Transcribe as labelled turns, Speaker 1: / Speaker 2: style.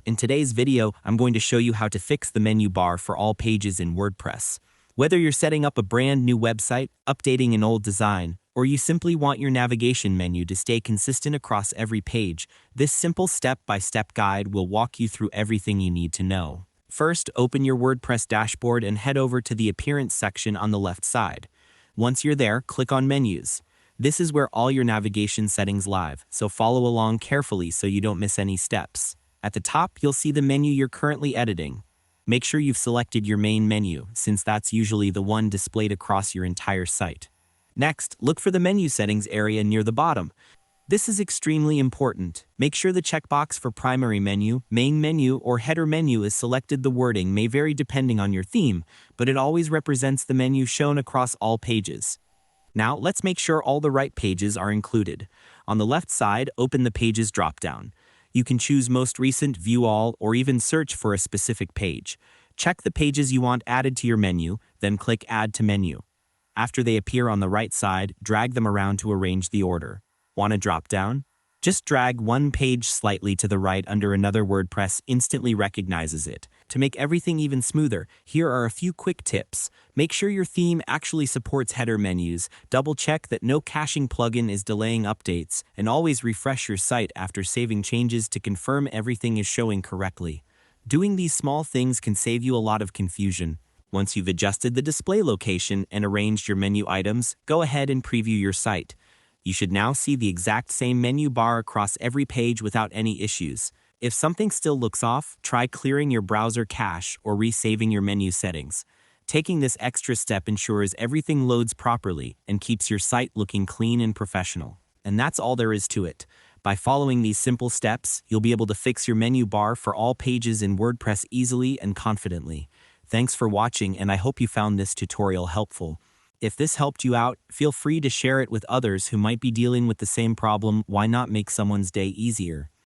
Speaker 1: In today's video, I'm going to show you how to fix the menu bar for all pages in WordPress. Whether you're setting up a brand new website, updating an old design, or you simply want your navigation menu to stay consistent across every page, this simple step-by-step guide will walk you through everything you need to know. First, open your WordPress dashboard and head over to the Appearance section on the left side. Once you're there, click on Menus. This is where all your navigation settings live, so follow along carefully so you don't miss any steps. At the top, you'll see the menu you're currently editing. Make sure you've selected your main menu, since that's usually the one displayed across your entire site. Next, look for the menu settings area near the bottom. This is extremely important. Make sure the checkbox for primary menu, main menu, or header menu is selected. The wording may vary depending on your theme, but it always represents the menu shown across all pages. Now, let's make sure all the right pages are included. On the left side, open the Pages dropdown. You can choose Most Recent, View All, or even search for a specific page. Check the pages you want added to your menu, then click Add to Menu. After they appear on the right side, drag them around to arrange the order. Want a drop-down? Just drag one page slightly to the right under another. WordPress instantly recognizes it. To make everything even smoother, here are a few quick tips. Make sure your theme actually supports header menus, double-check that no caching plugin is delaying updates, and always refresh your site after saving changes to confirm everything is showing correctly. Doing these small things can save you a lot of confusion. Once you've adjusted the display location and arranged your menu items, go ahead and preview your site. You should now see the exact same menu bar across every page without any issues. If something still looks off, try clearing your browser cache or resaving your menu settings. Taking this extra step ensures everything loads properly and keeps your site looking clean and professional. And that's all there is to it. By following these simple steps, you'll be able to fix your menu bar for all pages in WordPress easily and confidently. Thanks for watching, and I hope you found this tutorial helpful. If this helped you out, feel free to share it with others who might be dealing with the same problem. Why not make someone's day easier?